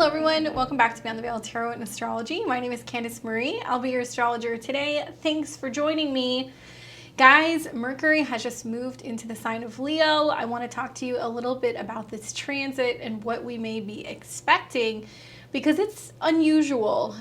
Hello everyone, welcome back to Beyond the Veil Tarot and Astrology. My name is Candice Marie. I'll be your astrologer today. Thanks for joining me. Guys, Mercury has just moved into the sign of Leo. I want to talk to you a little bit about this transit and what we may be expecting because it's unusual.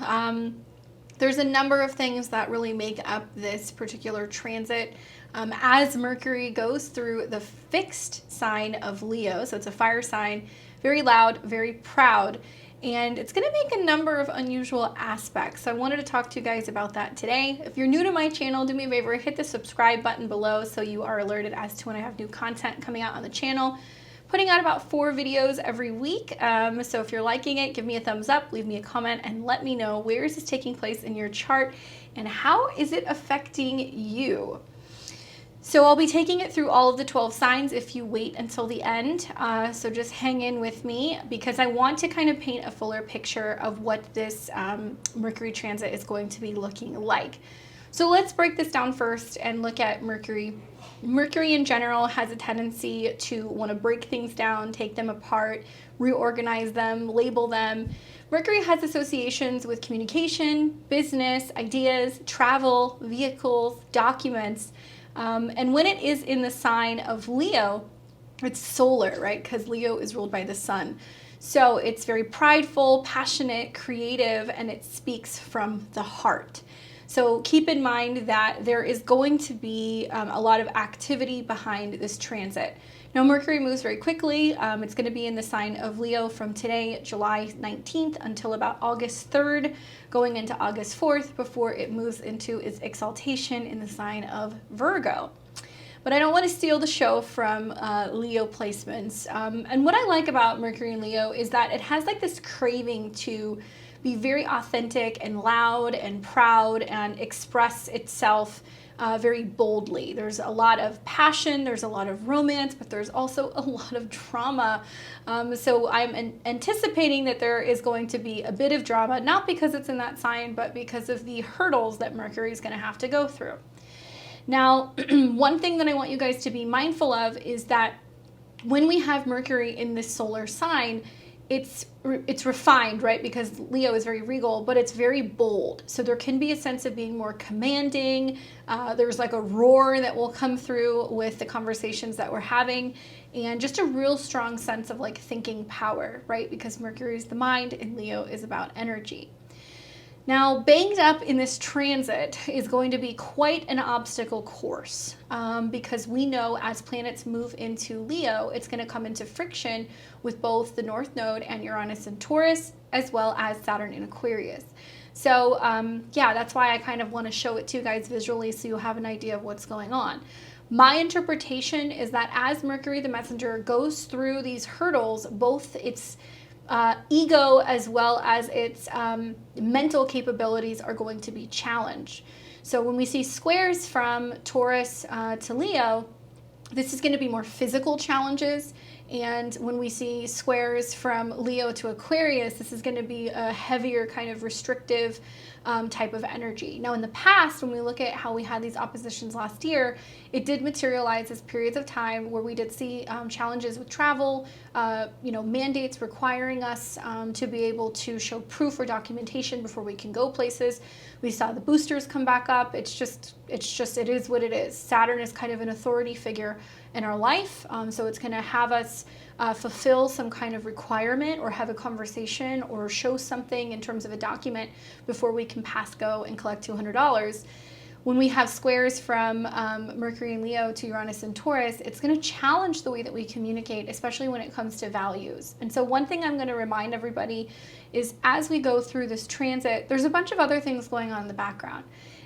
There's a number of things that really make up this particular transit. As Mercury goes through the fixed sign of Leo, so it's a fire sign, very loud, very proud, and it's going to make a number of unusual aspects. So I wanted to talk to you guys about that today. If you're new to my channel, do me a favor, hit the subscribe button below so you are alerted as to when I have new content coming out on the channel. Putting out about 4 videos every week. So if you're liking it, give me a thumbs up, leave me a comment, and let me know where is this taking place in your chart and how is it affecting you. So I'll be taking it through all of the 12 signs if you wait until the end. So just hang in with me because I want to kind of paint a fuller picture of what this Mercury transit is going to be looking like. So let's break this down first and look at Mercury. Mercury in general has a tendency to want to break things down, take them apart, reorganize them, label them. Mercury has associations with communication, business, ideas, travel, vehicles, documents. And when it is in the sign of Leo, it's solar, right? Because Leo is ruled by the sun. So it's very prideful, passionate, creative, and it speaks from the heart. So keep in mind that there is going to be a lot of activity behind this transit. Now, Mercury moves very quickly. It's going to be in the sign of Leo from today, July 19th, until about August 3rd, going into August 4th, before it moves into its exaltation in the sign of Virgo. But I don't want to steal the show from Leo placements. And what I like about Mercury and Leo is that it has like this craving to be very authentic and loud and proud and express itself very boldly. There's a lot of passion, there's a lot of romance, but there's also a lot of drama. So I'm anticipating that there is going to be a bit of drama, not because it's in that sign, but because of the hurdles that Mercury is going to have to go through. Now, one thing that I want you guys to be mindful of is that when we have Mercury in this solar sign, it's refined, right? Because Leo is very regal, but it's very bold. So there can be a sense of being more commanding. There's like a roar that will come through with the conversations that we're having, and just a real strong sense of like thinking power, right? Because Mercury is the mind and Leo is about energy. Now, banged up in this transit is going to be quite an obstacle course because we know as planets move into Leo, it's going to come into friction with both the North Node and Uranus in Taurus, as well as Saturn in Aquarius. So yeah, that's why I kind of want to show it to you guys visually so you'll have an idea of what's going on. My interpretation is that as Mercury, the messenger, goes through these hurdles, both its ego as well as its mental capabilities are going to be challenged. So when we see squares from Taurus to Leo, this is going to be more physical challenges. And when we see squares from Leo to Aquarius, this is going to be a heavier kind of restrictive type of energy. Now, in the past, when we look at how we had these oppositions last year, it did materialize as periods of time where we did see challenges with travel, mandates requiring us to be able to show proof or documentation before we can go places. We saw the boosters come back up. It is what it is. Saturn is kind of an authority figure in our life. So it's going to have us fulfill some kind of requirement or have a conversation or show something in terms of a document before we can pass go and collect $200. When we have squares from Mercury and Leo to Uranus and Taurus, it's going to challenge the way that we communicate, especially when it comes to values. And so one thing I'm going to remind everybody is as we go through this transit, there's a bunch of other things going on in the background.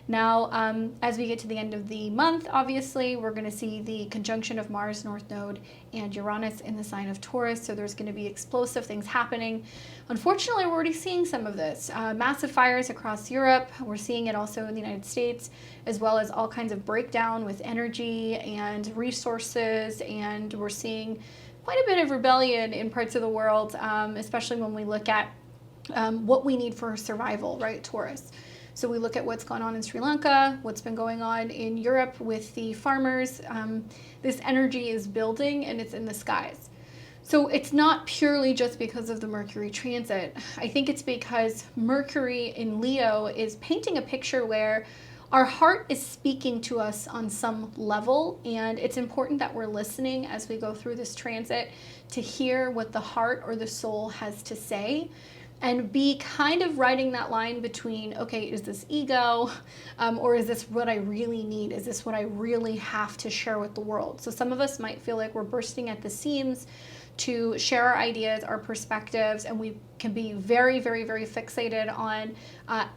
Now, as we get to the end of the month, obviously, we're going to see the conjunction of Mars, North Node, and Uranus in the sign of Taurus. So there's going to be explosive things happening. Unfortunately, we're already seeing some of this. Massive fires across Europe. We're seeing it also in the United States, as well as all kinds of breakdown with energy and resources. And we're seeing quite a bit of rebellion in parts of the world, especially when we look at what we need for survival, right, Taurus. So we look at what's gone on in Sri Lanka, what's been going on in Europe with the farmers. This energy is building and it's in the skies. So it's not purely just because of the Mercury transit. I think it's because Mercury in Leo is painting a picture where our heart is speaking to us on some level, and it's important that we're listening as we go through this transit to hear what the heart or the soul has to say, and be kind of writing that line between, okay, is this ego, or is this what I really need? Is this what I really have to share with the world? So some of us might feel like we're bursting at the seams to share our ideas, our perspectives, and we can be very, very, very fixated on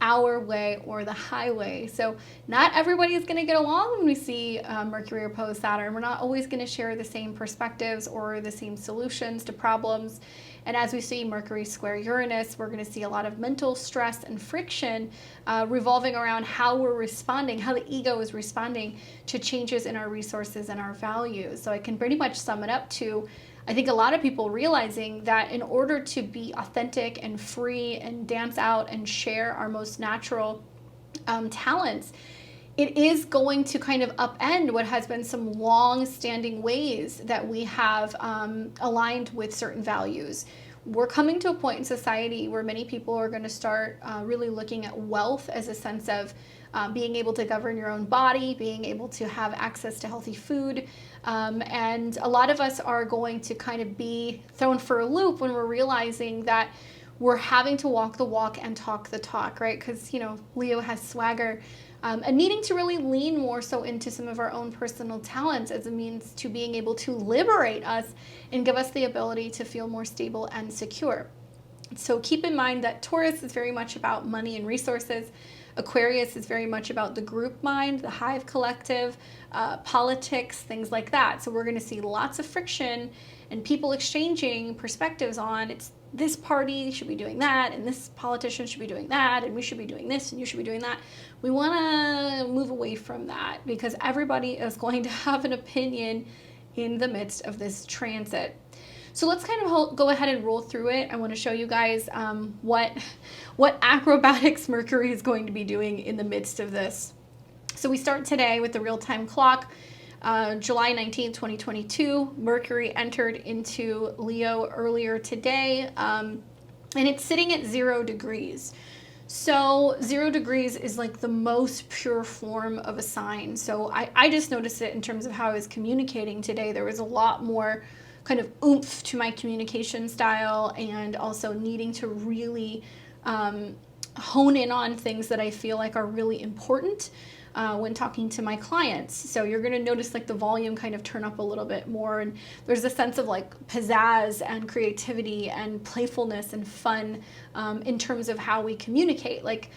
our way or the highway. So not everybody is going to get along when we see Mercury opposed Saturn. We're not always going to share the same perspectives or the same solutions to problems. And as we see Mercury square Uranus, we're going to see a lot of mental stress and friction revolving around how we're responding, how the ego is responding to changes in our resources and our values. So I can pretty much sum it up to, I think, a lot of people realizing that in order to be authentic and free and dance out and share our most natural talents, it is going to kind of upend what has been some long-standing ways that we have aligned with certain values. We're coming to a point in society where many people are going to start really looking at wealth as a sense of being able to govern your own body, being able to have access to healthy food. And a lot of us are going to kind of be thrown for a loop when we're realizing that we're having to walk the walk and talk the talk, right? Because, you know, Leo has swagger. And needing to really lean more so into some of our own personal talents as a means to being able to liberate us and give us the ability to feel more stable and secure. So keep in mind that Taurus is very much about money and resources. Aquarius is very much about the group mind, the hive collective, politics, things like that. So we're going to see lots of friction and people exchanging perspectives on, it's this party should be doing that, and this politician should be doing that, and we should be doing this, and you should be doing that. We want to move away from that because everybody is going to have an opinion in the midst of this transit. So let's kind of go ahead and roll through it. I want to show you guys what acrobatics Mercury is going to be doing in the midst of this. So we start today with the real-time clock. July 19th, 2022, Mercury entered into Leo earlier today, and it's sitting at 0 degrees. So 0 degrees is like the most pure form of a sign. So I just noticed it in terms of how I was communicating today. There was a lot more kind of oomph to my communication style, and also needing to really hone in on things that I feel like are really important when talking to my clients. So you're going to notice like the volume kind of turn up a little bit more, and there's a sense of like pizzazz and creativity and playfulness and fun in terms of how we communicate. Like,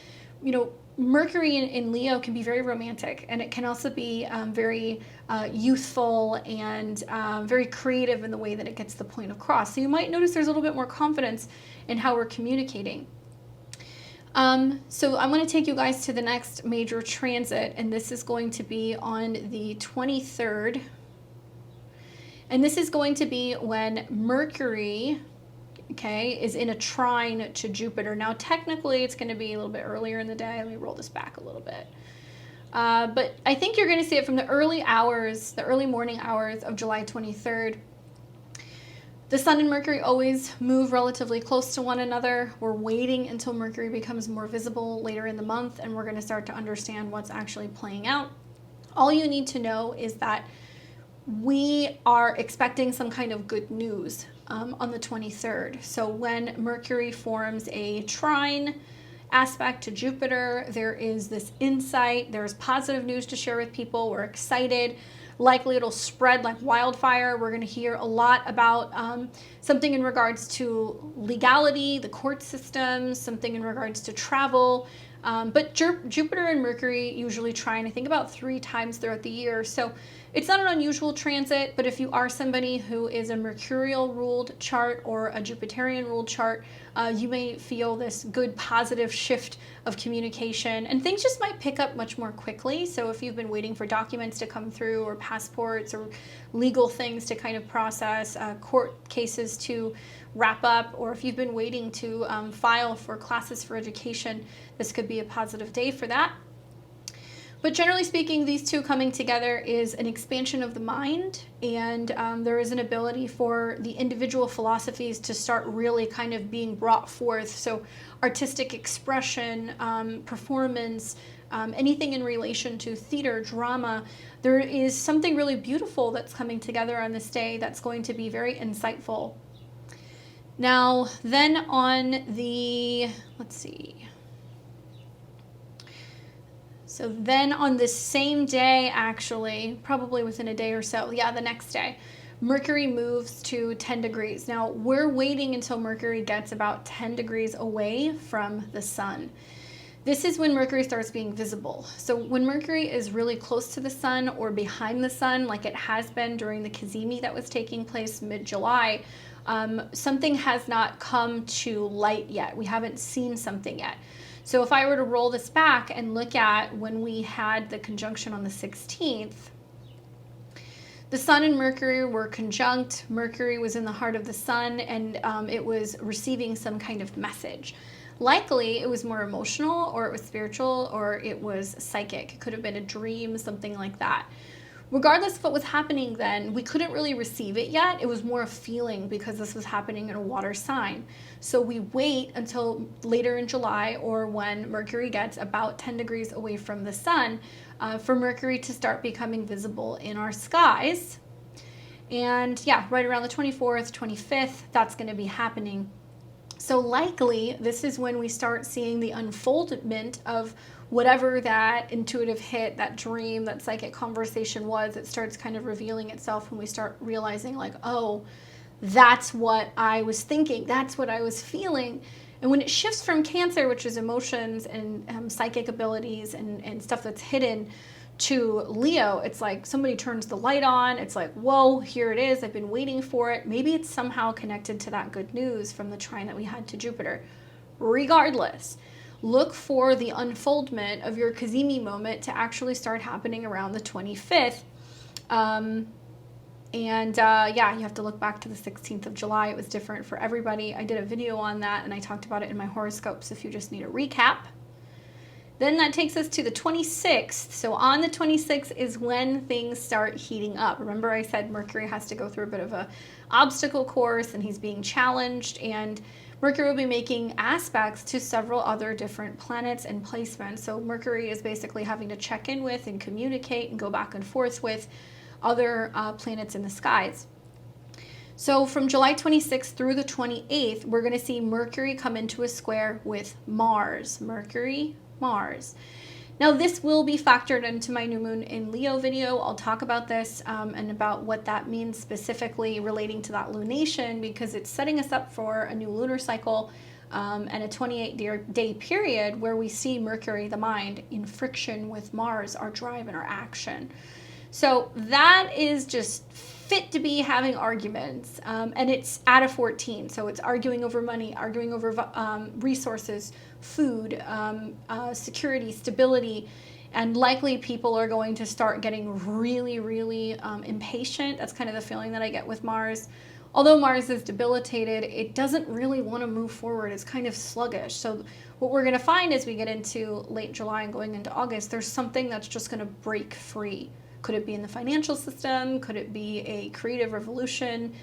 you know, Mercury in Leo can be very romantic, and it can also be very youthful and very creative in the way that it gets the point across. So you might notice there's a little bit more confidence in how we're communicating. So I'm going to take you guys to the next major transit, and this is going to be on the 23rd. And this is going to be when Mercury, okay, is in a trine to Jupiter. Now, technically, it's going to be a little bit earlier in the day. Let me roll this back a little bit. But I think you're going to see it from the early hours, the early morning hours of July 23rd. The Sun and Mercury always move relatively close to one another. We're waiting until Mercury becomes more visible later in the month, and we're going to start to understand what's actually playing out. All you need to know is that we are expecting some kind of good news on the 23rd. So when Mercury forms a trine aspect to Jupiter, there is this insight, there's positive news to share with people. We're excited. Likely it'll spread like wildfire. We're going to hear a lot about something in regards to legality, the court system, something in regards to travel. But Jupiter and Mercury usually trine, I think, about 3 times throughout the year. So it's not an unusual transit, but if you are somebody who is a Mercurial ruled chart or a Jupiterian ruled chart, you may feel this good positive shift of communication, and things just might pick up much more quickly. So if you've been waiting for documents to come through, or passports, or legal things to kind of process, court cases to wrap up, or if you've been waiting to file for classes for education, this could be a positive day for that. But generally speaking, these two coming together is an expansion of the mind, and there is an ability for the individual philosophies to start really kind of being brought forth. So artistic expression, performance, anything in relation to theater, drama, there is something really beautiful that's coming together on this day that's going to be very insightful. Now, then on the, let's see. So then on the same day, actually, probably within a day or so, yeah, the next day, Mercury moves to 10 degrees. Now, we're waiting until Mercury gets about 10 degrees away from the sun. This is when Mercury starts being visible. So when Mercury is really close to the sun or behind the sun, like it has been during the Cazimi that was taking place mid-July, something has not come to light yet. We haven't seen something yet. So if I were to roll this back and look at when we had the conjunction on the 16th, the sun and Mercury were conjunct. Mercury was in the heart of the sun, and it was receiving some kind of message. Likely it was more emotional, or it was spiritual, or it was psychic. It could have been a dream, something like that. Regardless of what was happening then, we couldn't really receive it yet. It was more a feeling because this was happening in a water sign. So we wait until later in July, or when Mercury gets about 10 degrees away from the sun, for Mercury to start becoming visible in our skies. And yeah, right around the 24th, 25th, that's going to be happening. So likely this is when we start seeing the unfoldment of whatever that intuitive hit, that dream, that psychic conversation was. It starts kind of revealing itself when we start realizing like, oh, that's what I was thinking. That's what I was feeling. And when it shifts from Cancer, which is emotions and psychic abilities and stuff that's hidden, to Leo, it's like somebody turns the light on. It's like, whoa, here it is. I've been waiting for it. Maybe it's somehow connected to that good news from the trine that we had to Jupiter. Regardless, look for the unfoldment of your Cazimi moment to actually start happening around the 25th. Yeah, you have to look back to the 16th of July. It was different for everybody. I did a video on that, and I talked about it in my horoscopes if you just need a recap. Then that takes us to the 26th. So on the 26th is when things start heating up. Remember I said Mercury has to go through a bit of a obstacle course, and he's being challenged, and Mercury will be making aspects to several other different planets and placements. So Mercury is basically having to check in with and communicate and go back and forth with other planets in the skies. So from July 26th through the 28th, we're going to see Mercury come into a square with Mars. Mercury, Mars. Now this will be factored into my new moon in Leo video. I'll talk about this and about what that means specifically relating to that lunation, because it's setting us up for a new lunar cycle and a 28-day period where we see Mercury, the mind, in friction with Mars, our drive and our action. So that is just fit to be having arguments, and it's at a 14, so it's arguing over money, arguing over resources, food, security, stability, and likely people are going to start getting really, really impatient. That's kind of the feeling that I get with Mars. Although Mars is debilitated, it doesn't really want to move forward. It's kind of sluggish. So what we're going to find as we get into late July and going into August, there's something that's just going to break free. Could it be in the financial system? Could it be a creative revolution?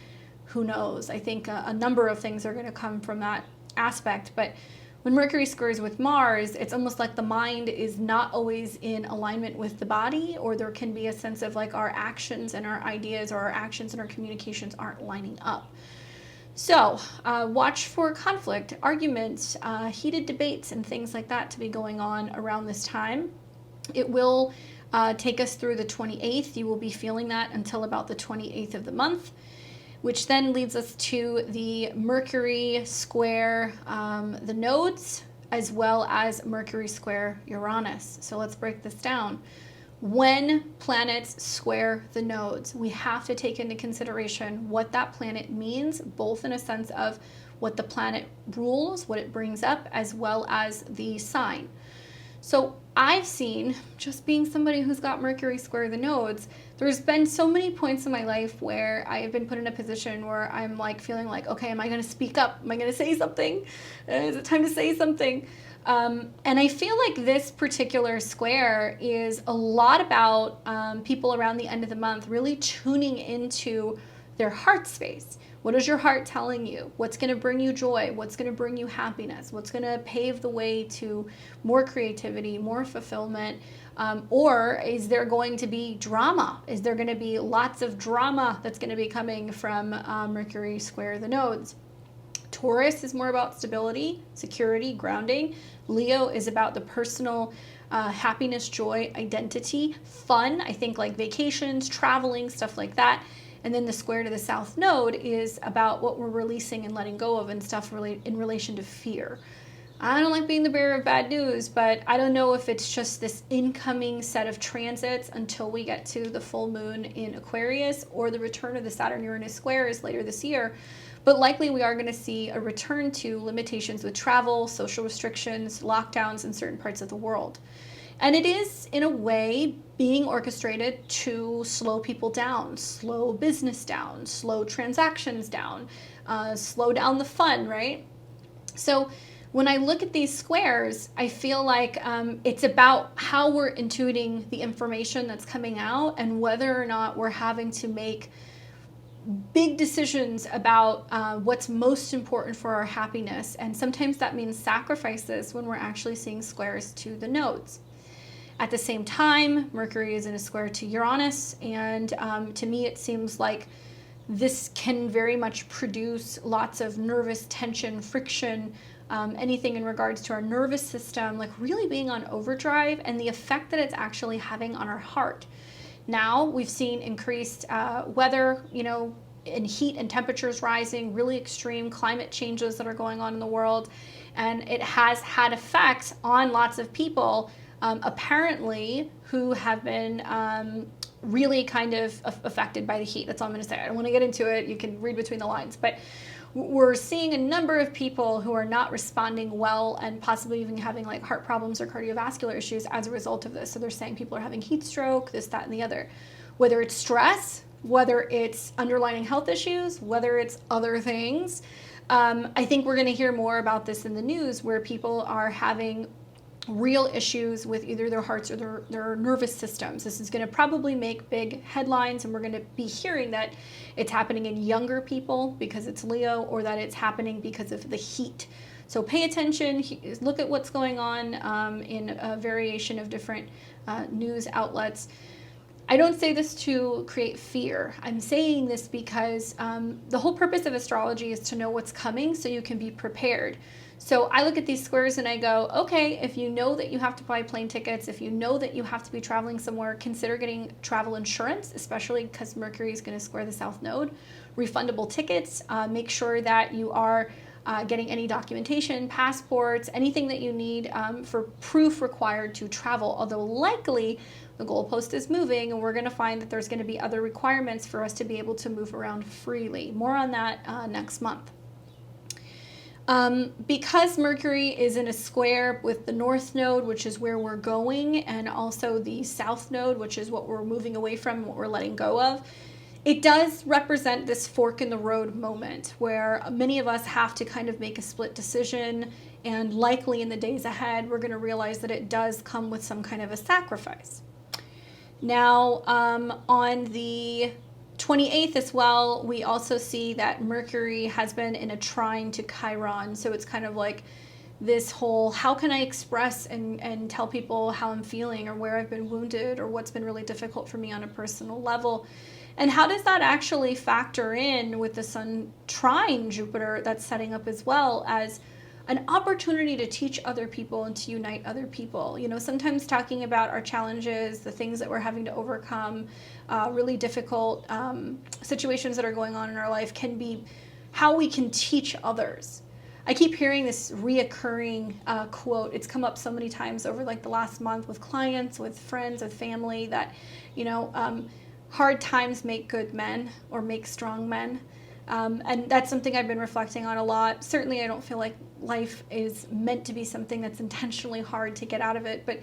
Who knows? I think a number of things are going to come from that aspect. But when Mercury squares with Mars, it's almost like the mind is not always in alignment with the body, or there can be a sense of like our actions and our ideas, or our actions and our communications aren't lining up. So watch for conflict, arguments, heated debates, and things like that to be going on around this time. It will take us through the 28th. You will be feeling that until about the 28th of the month, which then leads us to the Mercury square the nodes, as well as Mercury square Uranus. So let's break this down. When planets square the nodes, we have to take into consideration what that planet means, both in a sense of what the planet rules, what it brings up, as well as the sign. So I've seen, just being somebody who's got Mercury square the nodes, there's been so many points in my life where I have been put in a position where I'm like feeling like, okay, am I going to speak up? Am I going to say something? Is it time to say something? And I feel like this particular square is a lot about people around the end of the month really tuning into their heart space. What is your heart telling you? What's going to bring you joy? What's going to bring you happiness? What's going to pave the way to more creativity, more fulfillment? Or is there going to be drama? Is there going to be lots of drama that's going to be coming from Mercury square the nodes? Taurus is more about stability, security, grounding. Leo is about the personal happiness, joy, identity, fun. I think like vacations, traveling, stuff like that. And then the square to the south node is about what we're releasing and letting go of and stuff in relation to fear. I don't like being the bearer of bad news, but I don't know if it's just this incoming set of transits until we get to the full moon in Aquarius or the return of the Saturn-Uranus squares later this year. But likely we are going to see a return to limitations with travel, social restrictions, lockdowns in certain parts of the world. And it is, in a way, being orchestrated to slow people down, slow business down, slow transactions down, slow down the fun, right? So when I look at these squares, I feel like it's about how we're intuiting the information that's coming out and whether or not we're having to make big decisions about what's most important for our happiness. And sometimes that means sacrifices when we're actually seeing squares to the nodes. At the same time, Mercury is in a square to Uranus, and to me it seems like this can very much produce lots of nervous tension, friction, anything in regards to our nervous system, like really being on overdrive, and the effect that it's actually having on our heart. Now we've seen increased weather, and heat and temperatures rising, really extreme climate changes that are going on in the world, and it has had effects on lots of people apparently who have been really kind of affected by the heat. That's all I'm going to say. I don't want to get into it. You can read between the lines. But we're seeing a number of people who are not responding well and possibly even having like heart problems or cardiovascular issues as a result of this. So they're saying people are having heat stroke, this, that, and the other. Whether it's stress, whether it's underlying health issues, whether it's other things. I think we're going to hear more about this in the news where people are having real issues with either their hearts or their nervous systems. This is going to probably make big headlines, and we're going to be hearing that it's happening in younger people because it's Leo, or that it's happening because of the heat. So pay attention, look at what's going on in a variation of different news outlets. I don't say this to create fear. I'm saying this because the whole purpose of astrology is to know what's coming so you can be prepared. So I look at these squares and I go, okay, if you know that you have to buy plane tickets, if you know that you have to be traveling somewhere, consider getting travel insurance, especially because Mercury is going to square the South Node. Refundable tickets, make sure that you are getting any documentation, passports, anything that you need for proof required to travel, although likely the goalpost is moving and we're going to find that there's going to be other requirements for us to be able to move around freely. More on that next month. Because Mercury is in a square with the North Node, which is where we're going, and also the South Node, which is what we're moving away from, what we're letting go of, it does represent this fork in the road moment where many of us have to kind of make a split decision, and likely in the days ahead, we're going to realize that it does come with some kind of a sacrifice. Now, on the 28th as well, we also see that Mercury has been in a trine to Chiron. So it's kind of like this whole, how can I express and tell people how I'm feeling or where I've been wounded or what's been really difficult for me on a personal level. And how does that actually factor in with the Sun trine Jupiter that's setting up as well as an opportunity to teach other people and to unite other people? Sometimes talking about our challenges, the things that we're having to overcome, really difficult situations that are going on in our life can be how we can teach others. I keep hearing this reoccurring quote. It's come up so many times over like the last month with clients, with friends, with family that, hard times make good men or make strong men. And that's something I've been reflecting on a lot. Certainly, I don't feel like life is meant to be something that's intentionally hard to get out of it, but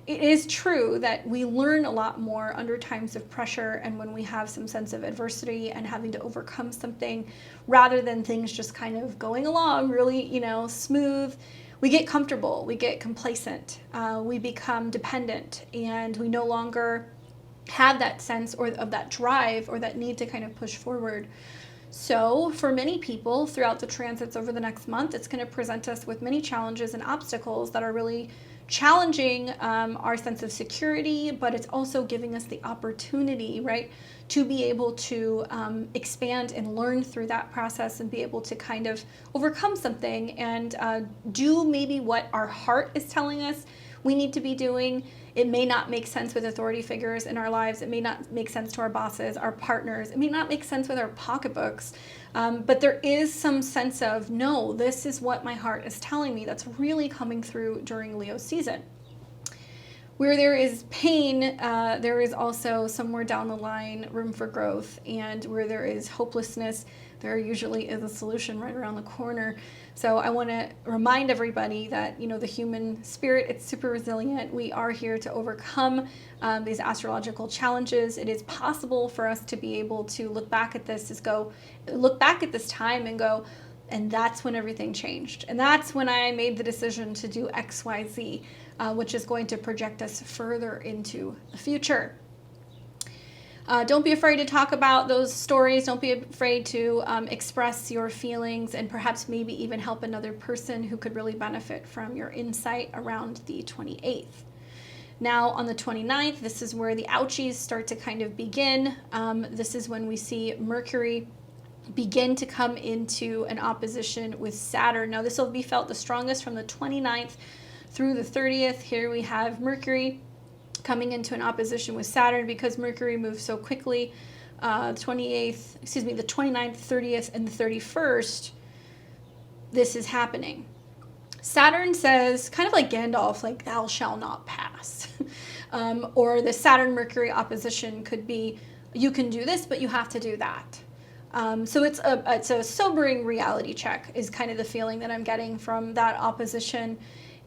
it is true that we learn a lot more under times of pressure and when we have some sense of adversity and having to overcome something, rather than things just kind of going along really, smooth. We get comfortable, we get complacent, we become dependent, and we no longer have that sense of that drive or that need to kind of push forward. So for many people throughout the transits over the next month, it's going to present us with many challenges and obstacles that are really challenging our sense of security, but it's also giving us the opportunity, right, to be able to expand and learn through that process and be able to kind of overcome something and do maybe what our heart is telling us we need to be doing. It may not make sense with authority figures in our lives. It may not make sense to our bosses, our partners. It may not make sense with our pocketbooks. But there is some sense of, no, this is what my heart is telling me, that's really coming through during Leo season. Where there is pain, there is also somewhere down the line room for growth. And where there is hopelessness, there usually is a solution right around the corner. So I want to remind everybody that, the human spirit, it's super resilient. We are here to overcome these astrological challenges. It is possible for us to be able to look back at this time and go, and that's when everything changed. And that's when I made the decision to do X, Y, Z, which is going to project us further into the future. Don't be afraid to talk about those stories. Don't be afraid to express your feelings and perhaps maybe even help another person who could really benefit from your insight around the 28th. Now on the 29th, this is where the ouchies start to kind of begin. This is when we see Mercury begin to come into an opposition with Saturn. Now this will be felt the strongest from the 29th through the 30th. Here we have Mercury coming into an opposition with Saturn because Mercury moves so quickly. The 29th, 30th, and the 31st, this is happening. Saturn says, kind of like Gandalf, like, thou shalt not pass. Or the Saturn-Mercury opposition could be, you can do this, but you have to do that. So it's a sobering reality check is kind of the feeling that I'm getting from that opposition.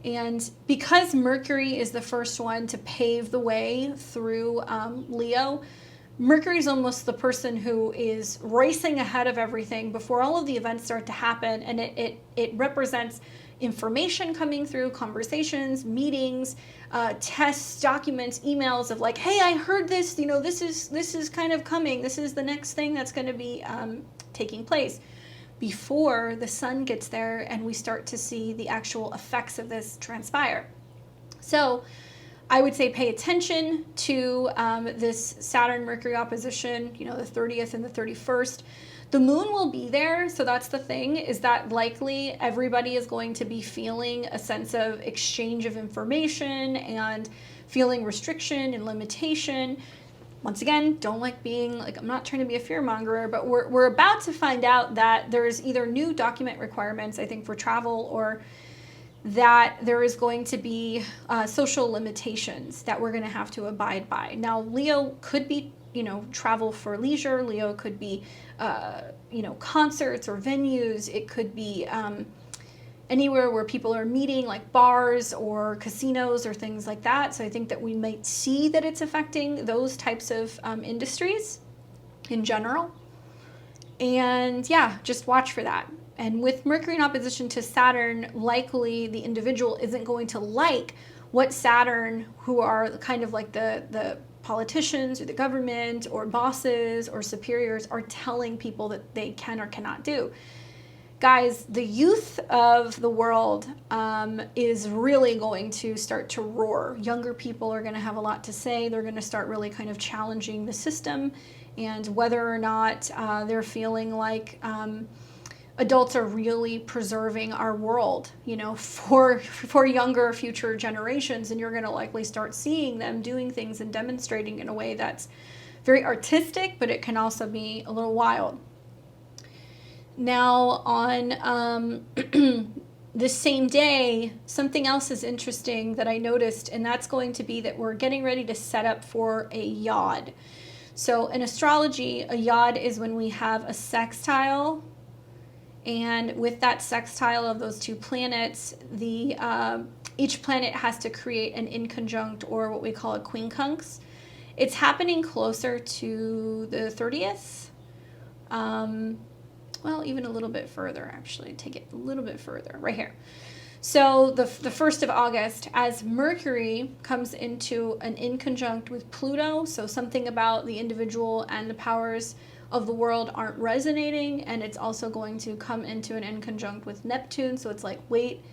And because Mercury is the first one to pave the way through Leo, Mercury is almost the person who is racing ahead of everything before all of the events start to happen. And it represents information coming through, conversations, meetings, tests, documents, emails of like, hey, I heard this, this is kind of coming. This is the next thing that's going to be taking place before the sun gets there and we start to see the actual effects of this transpire. So I would say pay attention to this Saturn-Mercury opposition, the 30th and the 31st. The moon will be there, so that's the thing, is that likely everybody is going to be feeling a sense of exchange of information and feeling restriction and limitation. Once again, don't like being, I'm not trying to be a fearmongerer, but we're about to find out that there's either new document requirements, I think, for travel, or that there is going to be social limitations that we're going to have to abide by. Now, Leo could be, travel for leisure. Leo could be, concerts or venues. It could be anywhere where people are meeting, like bars or casinos or things like that. So I think that we might see that it's affecting those types of industries in general. And yeah, just watch for that. And with Mercury in opposition to Saturn, likely the individual isn't going to like what Saturn, who are kind of like the politicians or the government or bosses or superiors, are telling people that they can or cannot do. Guys, the youth of the world is really going to start to roar. Younger people are going to have a lot to say. They're going to start really kind of challenging the system and whether or not they're feeling like adults are really preserving our world, for younger future generations. And you're going to likely start seeing them doing things and demonstrating in a way that's very artistic, but it can also be a little wild. Now, on this same day, something else is interesting that I noticed, and that's going to be that we're getting ready to set up for a yod. So in astrology, a yod is when we have a sextile, and with that sextile of those two planets, each planet has to create an inconjunct, or what we call a quincunx. It's happening closer to the 30th. Well, even a little bit further, actually. Take it a little bit further, right here. So the 1st of August, as Mercury comes into an inconjunct with Pluto, so something about the individual and the powers of the world aren't resonating, and it's also going to come into an inconjunct with Neptune. So it's like, wait,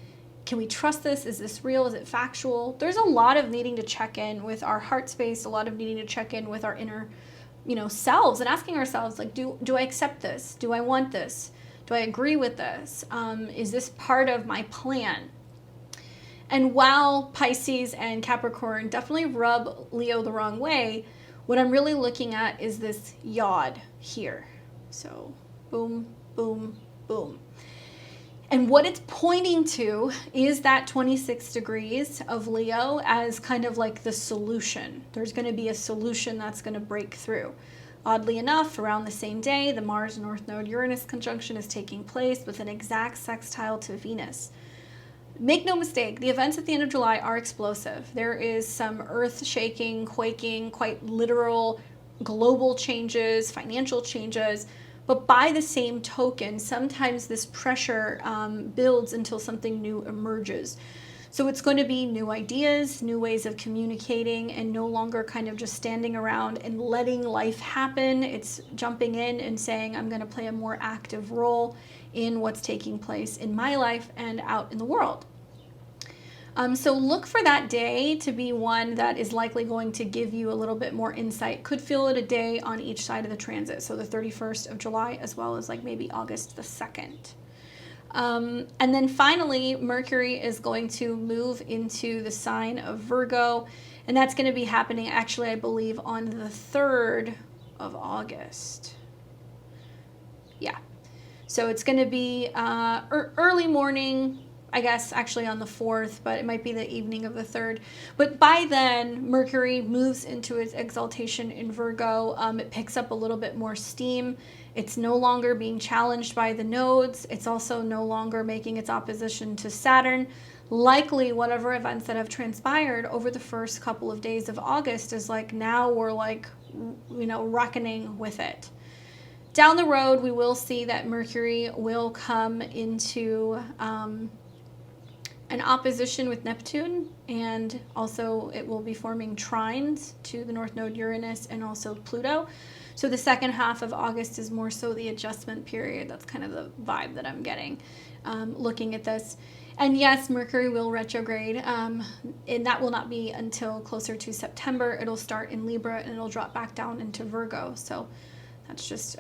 can we trust this? Is this real? Is it factual? There's a lot of needing to check in with our heart space, a lot of needing to check in with our inner, selves, and asking ourselves, like, do I accept this? Do I want this? Do I agree with this? Is this part of my plan? And while Pisces and Capricorn definitely rub Leo the wrong way, what I'm really looking at is this yod here. So boom, boom, boom. And what it's pointing to is that 26 degrees of Leo as kind of like the solution. There's going to be a solution that's going to break through. Oddly enough, around the same day, the Mars North Node Uranus conjunction is taking place with an exact sextile to Venus. Make no mistake, the events at the end of July are explosive. There is some earth-shaking, quaking, quite literal global changes, financial changes. But by the same token, sometimes this pressure builds until something new emerges. So it's going to be new ideas, new ways of communicating, and no longer kind of just standing around and letting life happen. It's jumping in and saying, I'm going to play a more active role in what's taking place in my life and out in the world. So look for that day to be one that is likely going to give you a little bit more insight. Could feel it a day on each side of the transit. So the 31st of July, as well as like maybe August the 2nd. And then finally, Mercury is going to move into the sign of Virgo, and that's going to be happening actually, I believe, on the 3rd of August. Yeah. So it's going to be early morning, I guess, actually on the 4th, but it might be the evening of the 3rd. But by then, Mercury moves into its exaltation in Virgo. It picks up a little bit more steam. It's no longer being challenged by the nodes. It's also no longer making its opposition to Saturn. Likely, whatever events that have transpired over the first couple of days of August is like, now we're like, reckoning with it. Down the road, we will see that Mercury will come into an opposition with Neptune, and also it will be forming trines to the North Node Uranus and also Pluto. So the second half of August is more so the adjustment period. That's kind of the vibe that I'm getting looking at this. And yes, Mercury will retrograde, and that will not be until closer to September. It'll start in Libra and it'll drop back down into Virgo. So that's just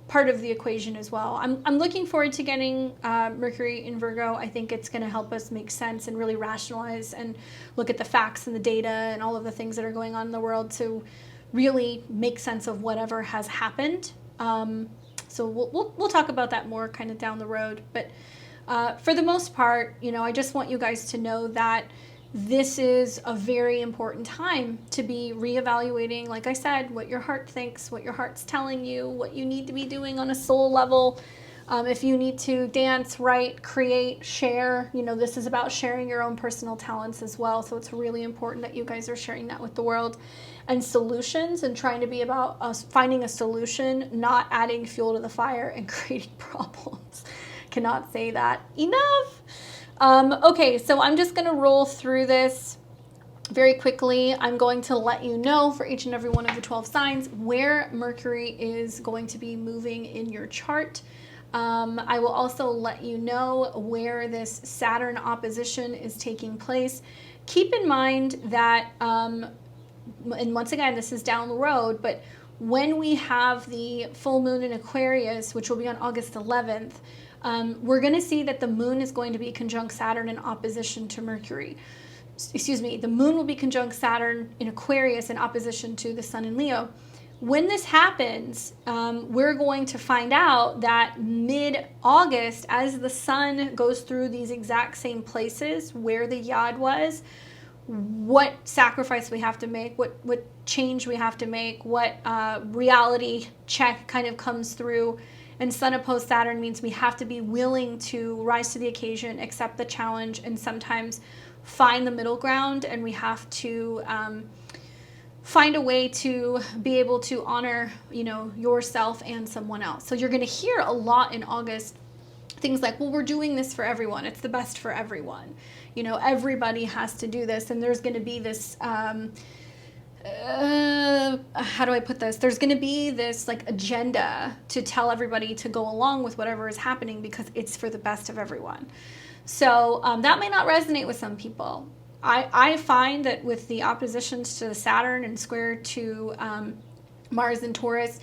part of the equation as well. I'm looking forward to getting Mercury in Virgo. I think it's going to help us make sense and really rationalize and look at the facts and the data and all of the things that are going on in the world to really make sense of whatever has happened. So we'll talk about that more kind of down the road. But for the most part, I just want you guys to know that this is a very important time to be reevaluating, like I said, what your heart thinks, what your heart's telling you, what you need to be doing on a soul level. If you need to dance, write, create, share, this is about sharing your own personal talents as well. So it's really important that you guys are sharing that with the world. And solutions, and trying to be about us finding a solution, not adding fuel to the fire and creating problems. Cannot say that enough. Okay, so I'm just going to roll through this very quickly. I'm going to let you know for each and every one of the 12 signs where Mercury is going to be moving in your chart. I will also let you know where this Saturn opposition is taking place. Keep in mind that, and once again, this is down the road, but when we have the full moon in Aquarius, which will be on August 11th, we're going to see that the moon is going to be conjunct Saturn in opposition to Mercury. Excuse me, the moon will be conjunct Saturn in Aquarius in opposition to the sun in Leo. When this happens, we're going to find out that mid-August, as the sun goes through these exact same places where the yod was, what sacrifice we have to make, what change we have to make, what reality check kind of comes through. And Sun opposed Saturn means we have to be willing to rise to the occasion, accept the challenge, and sometimes find the middle ground. And we have to find a way to be able to honor, you know, yourself and someone else. So you're going to hear a lot in August things like, well, we're doing this for everyone. It's the best for everyone. You know, everybody has to do this. And there's going to be this, how do I put this? There's going to be this like agenda to tell everybody to go along with whatever is happening because it's for the best of everyone. So that may not resonate with some people. I find that with the oppositions to Saturn and square to Mars and Taurus,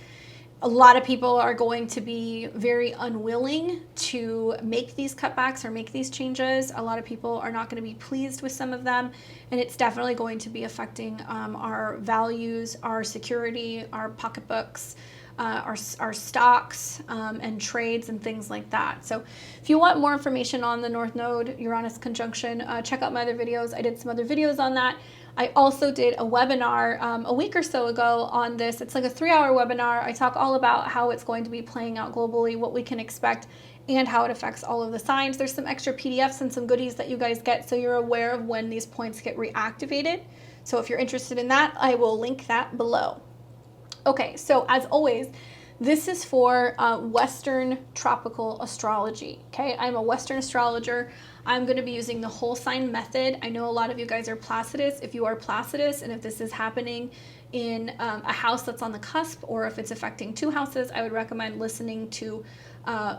a lot of people are going to be very unwilling to make these cutbacks or make these changes. A lot of people are not going to be pleased with some of them, and it's definitely going to be affecting our values, our security, our pocketbooks, our stocks and trades and things like that. So if you want more information on the North Node Uranus conjunction, check out my other videos. I did some other videos on that. I also did a webinar a week or so ago on this. It's like a 3-hour webinar. I talk all about how it's going to be playing out globally, what we can expect, and how it affects all of the signs. There's some extra PDFs and some goodies that you guys get so you're aware of when these points get reactivated. So if you're interested in that, I will link that below. Okay, so as always, this is for Western tropical astrology, okay? I'm a Western astrologer. I'm going to be using the whole sign method. I know a lot of you guys are Placidus. If you are Placidus and if this is happening in a house that's on the cusp, or if it's affecting 2 houses, I would recommend listening to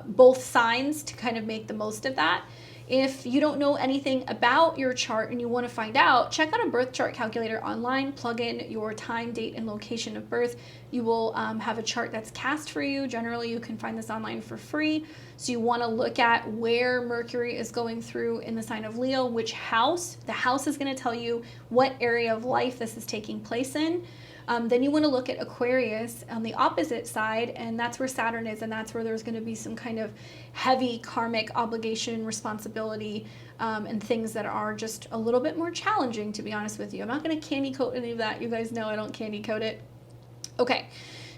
both signs to kind of make the most of that. If you don't know anything about your chart and you want to find out, check out a birth chart calculator online, plug in your time, date, and location of birth. You will have a chart that's cast for you. Generally, you can find this online for free. So you want to look at where Mercury is going through in the sign of Leo, which house. The house is going to tell you what area of life this is taking place in. Then you want to look at Aquarius on the opposite side, and that's where Saturn is, and that's where there's going to be some kind of heavy karmic obligation, responsibility, and things that are just a little bit more challenging, to be honest with you. I'm not going to candy coat any of that. You guys know I don't candy coat it. Okay,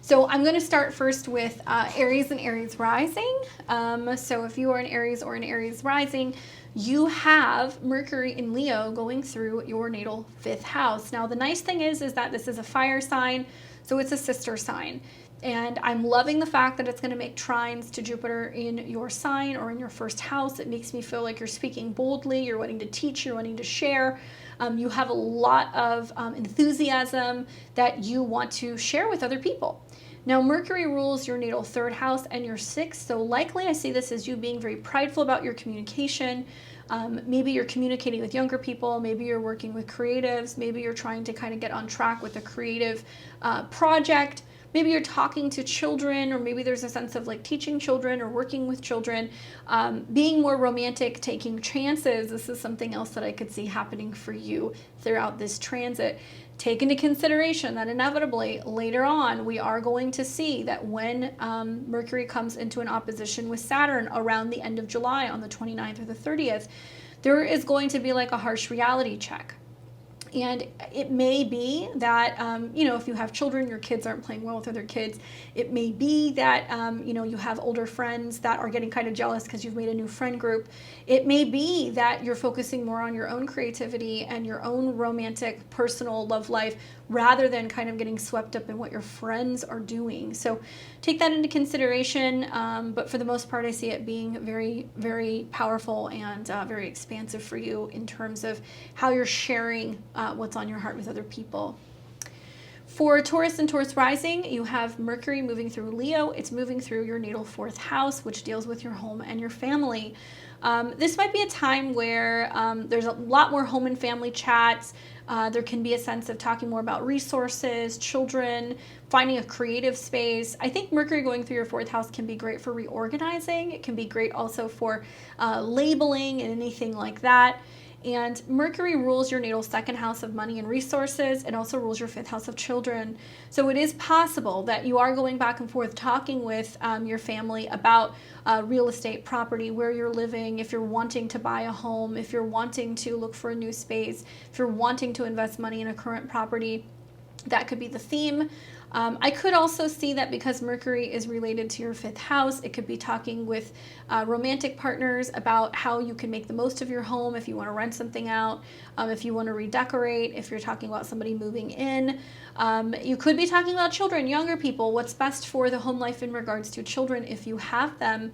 so I'm going to start first with Aries and Aries rising. So if you are an Aries or an Aries rising, you have Mercury in Leo going through your natal 5th house. Now, the nice thing is that this is a fire sign, so it's a sister sign. And I'm loving the fact that it's going to make trines to Jupiter in your sign or in your 1st house. It makes me feel like you're speaking boldly, you're wanting to teach, you're wanting to share. You have a lot of enthusiasm that you want to share with other people. Now, Mercury rules your natal 3rd house and your 6th, so likely I see this as you being very prideful about your communication. Maybe you're communicating with younger people, maybe you're working with creatives, maybe you're trying to kind of get on track with a creative project. Maybe you're talking to children, or maybe there's a sense of like teaching children or working with children, being more romantic, taking chances. This is something else that I could see happening for you throughout this transit. Take into consideration that inevitably later on we are going to see that when Mercury comes into an opposition with Saturn around the end of July on the 29th or the 30th, there is going to be like a harsh reality check. And it may be that, if you have children, your kids aren't playing well with other kids. It may be that, you have older friends that are getting kind of jealous because you've made a new friend group. It may be that you're focusing more on your own creativity and your own romantic, personal love life rather than kind of getting swept up in what your friends are doing. So take that into consideration. But for the most part, I see it being very, very powerful and very expansive for you in terms of how you're sharing what's on your heart with other people. For Taurus and Taurus rising, you have Mercury moving through Leo. It's moving through your natal 4th house, which deals with your home and your family. This might be a time where there's a lot more home and family chats. There can be a sense of talking more about resources, children, finding a creative space. I think Mercury going through your 4th house can be great for reorganizing. It can be great also for labeling and anything like that. And Mercury rules your natal second house of money and resources. It also rules your fifth house of children. So it is possible that you are going back and forth talking with your family about real estate property, where you're living, if you're wanting to buy a home, if you're wanting to look for a new space, if you're wanting to invest money in a current property. That could be the theme. I could also see that because Mercury is related to your fifth house, it could be talking with romantic partners about how you can make the most of your home, if you want to rent something out, if you want to redecorate, if you're talking about somebody moving in. You could be talking about children, younger people, what's best for the home life in regards to children if you have them.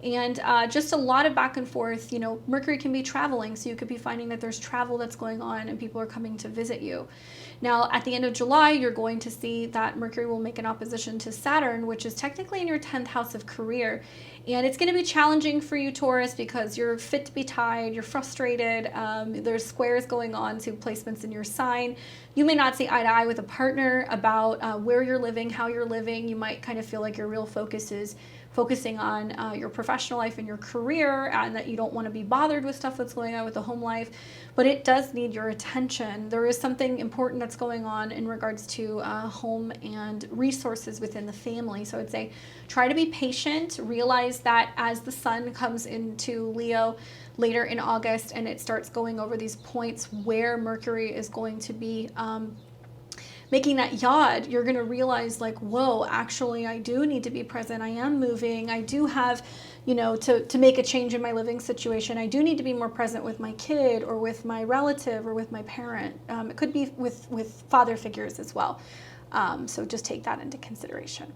And just a lot of back and forth. You know, Mercury can be traveling, so you could be finding that there's travel that's going on and people are coming to visit you. Now, at the end of July, you're going to see that Mercury will make an opposition to Saturn, which is technically in your 10th house of career. And it's going to be challenging for you, Taurus, because you're fit to be tied, you're frustrated, there's squares going on to placements in your sign. You may not see eye to eye with a partner about where you're living, how you're living. You might kind of feel like your real focus is focusing on your professional life and your career, and that you don't want to be bothered with stuff that's going on with the home life, but it does need your attention. There is something important that's going on in regards to home and resources within the family. So I'd say try to be patient, realize that as the sun comes into Leo later in August and it starts going over these points where Mercury is going to be making that yod, you're going to realize like, whoa, actually I do need to be present. I am moving. I do have, you know, to make a change in my living situation. I do need to be more present with my kid or with my relative or with my parent. It could be with father figures as well. So just take that into consideration.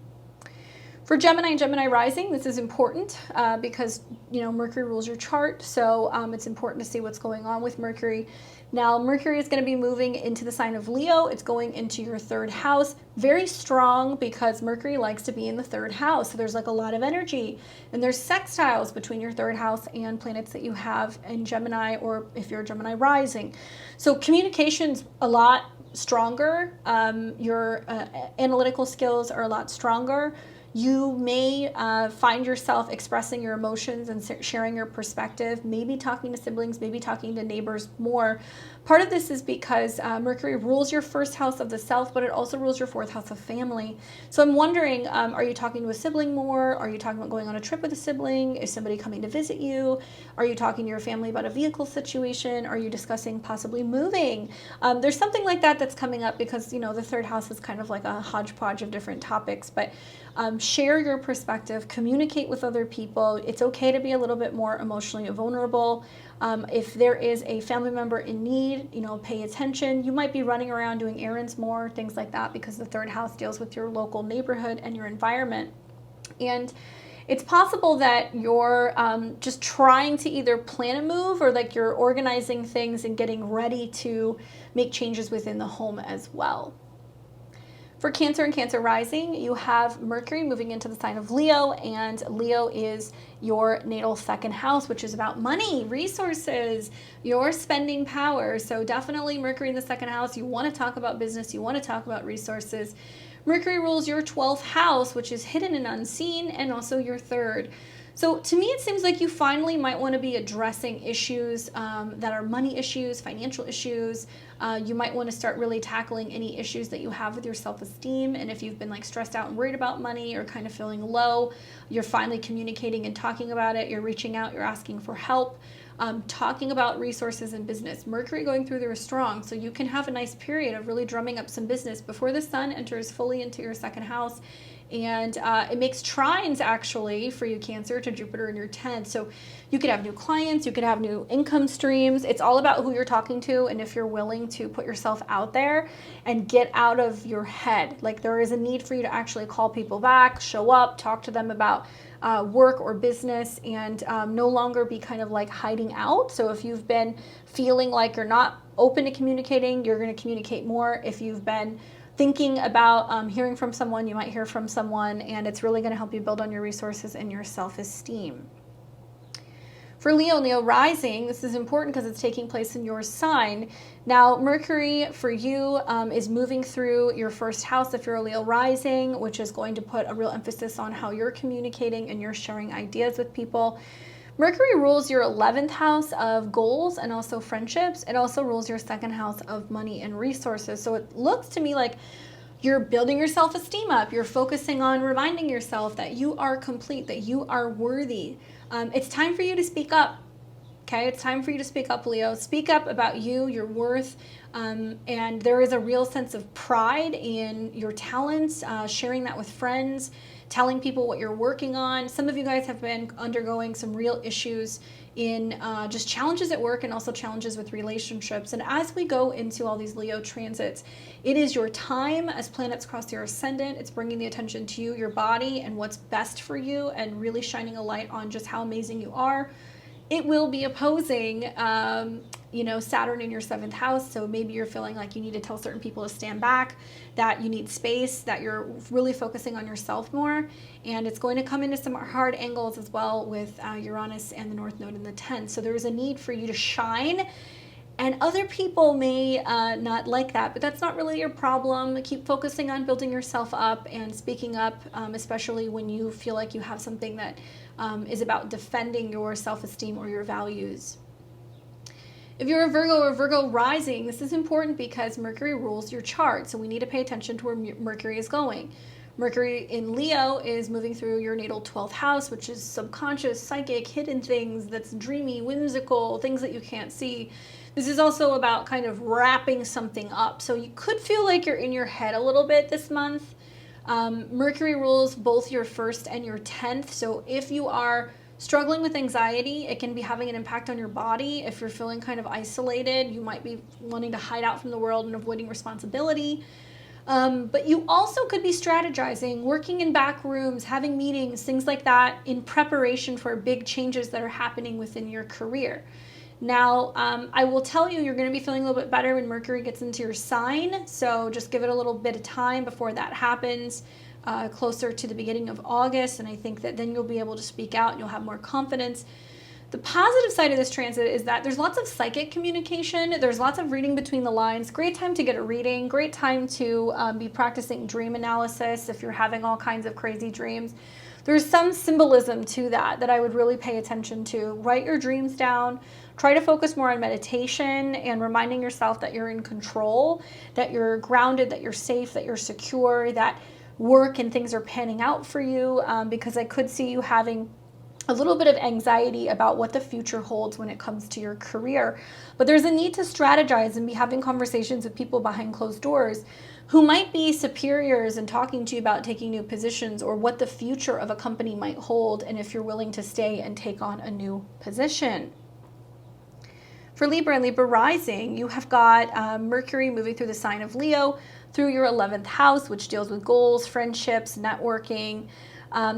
For Gemini and Gemini rising, this is important because, you know, Mercury rules your chart. So it's important to see what's going on with Mercury. Now, Mercury is going to be moving into the sign of Leo. It's going into your third house. Very strong because Mercury likes to be in the third house. So there's like a lot of energy. And there's sextiles between your third house and planets that you have in Gemini, or if you're Gemini rising. So communication's a lot stronger. Your analytical skills are a lot stronger. You may find yourself expressing your emotions and sharing your perspective, maybe talking to siblings, maybe talking to neighbors more. Part of this is because Mercury rules your first house of the self, but it also rules your fourth house of family. So I'm wondering, are you talking to a sibling more? Are you talking about going on a trip with a sibling? Is somebody coming to visit you? Are you talking to your family about a vehicle situation? Are you discussing possibly moving? There's something like that that's coming up because, you know, the third house is kind of like a hodgepodge of different topics, but share your perspective, communicate with other people. It's okay to be a little bit more emotionally vulnerable. If there is a family member in need, you know, pay attention. You might be running around doing errands more, things like that, because the third house deals with your local neighborhood and your environment. And it's possible that you're just trying to either plan a move or like you're organizing things and getting ready to make changes within the home as well. For Cancer and Cancer rising, you have Mercury moving into the sign of Leo, and Leo is your natal second house, which is about money, resources, your spending power. So definitely Mercury in the second house, you want to talk about business, you want to talk about resources. Mercury rules your 12th house, which is hidden and unseen, and also your third. So to me, it seems like you finally might want to be addressing issues that are money issues, financial issues. You might want to start really tackling any issues that you have with your self-esteem. And if you've been like stressed out and worried about money or kind of feeling low, you're finally communicating and talking about it. You're reaching out, you're asking for help, talking about resources and business. Mercury going through there is strong, so you can have a nice period of really drumming up some business before the sun enters fully into your second house. And it makes trines actually for you, Cancer, to Jupiter in your 10th. So you could have new clients, you could have new income streams. It's all about who you're talking to and if you're willing to put yourself out there and get out of your head. Like there is a need for you to actually call people back, show up, talk to them about work or business, and no longer be kind of like hiding out. So if you've been feeling like you're not open to communicating, you're going to communicate more. If you've been thinking about hearing from someone, you might hear from someone, and it's really going to help you build on your resources and your self-esteem. For Leo, Leo rising, this is important because it's taking place in your sign. Now, Mercury for you is moving through your first house if you're a Leo rising, which is going to put a real emphasis on how you're communicating and you're sharing ideas with people. Mercury rules your 11th house of goals and also friendships. It also rules your 2nd house of money and resources. So it looks to me like you're building your self-esteem up. You're focusing on reminding yourself that you are complete, that you are worthy. It's time for you to speak up. Okay, it's time for you to speak up, Leo. Speak up about you, your worth, and there is a real sense of pride in your talents, sharing that with friends, telling people what you're working on. Some of you guys have been undergoing some real issues in just challenges at work and also challenges with relationships. And as we go into all these Leo transits, it is your time as planets cross your ascendant. It's bringing the attention to you, your body, and what's best for you, and really shining a light on just how amazing you are. It will be opposing, Saturn in your 7th house. So maybe you're feeling like you need to tell certain people to stand back, that you need space, that you're really focusing on yourself more. And it's going to come into some hard angles as well with Uranus and the North Node in the 10th. So there's a need for you to shine. And other people may not like that, but that's not really your problem. Keep focusing on building yourself up and speaking up, especially when you feel like you have something that is about defending your self-esteem or your values. If you're a Virgo or Virgo rising, this is important because Mercury rules your chart. So we need to pay attention to where Mercury is going. Mercury in Leo is moving through your natal 12th house, which is subconscious, psychic, hidden things, that's dreamy, whimsical, things that you can't see. This is also about kind of wrapping something up. So you could feel like you're in your head a little bit this month. Mercury rules both your 1st and your 10th. So if you are struggling with anxiety, it can be having an impact on your body. If you're feeling kind of isolated, you might be wanting to hide out from the world and avoiding responsibility. But you also could be strategizing, working in back rooms, having meetings, things like that in preparation for big changes that are happening within your career. Now, I will tell you, you're going to be feeling a little bit better when Mercury gets into your sign. So just give it a little bit of time before that happens, closer to the beginning of August. And I think that then you'll be able to speak out and you'll have more confidence. The positive side of this transit is that there's lots of psychic communication. There's lots of reading between the lines. Great time to get a reading. Great time to be practicing dream analysis if you're having all kinds of crazy dreams. There's some symbolism to that I would really pay attention to. Write your dreams down. Try to focus more on meditation and reminding yourself that you're in control, that you're grounded, that you're safe, that you're secure, that work and things are panning out for you, because I could see you having a little bit of anxiety about what the future holds when it comes to your career. But there's a need to strategize and be having conversations with people behind closed doors who might be superiors and talking to you about taking new positions or what the future of a company might hold, and if you're willing to stay and take on a new position. For Libra and Libra rising, you have got Mercury moving through the sign of Leo through your 11th house, which deals with goals, friendships, networking.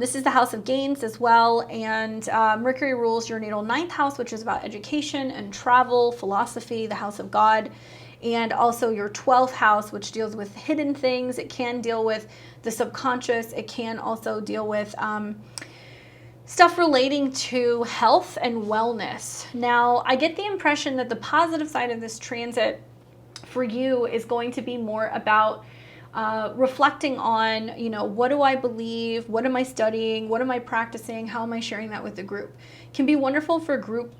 This is the house of gains as well, and Mercury rules your natal 9th house, which is about education and travel, philosophy, the house of God, and also your 12th house, which deals with hidden things. It can deal with the subconscious. It can also deal with stuff relating to health and wellness. Now, I get the impression that the positive side of this transit for you is going to be more about reflecting on, what do I believe? What am I studying? What am I practicing? How am I sharing that with the group? Can be wonderful for group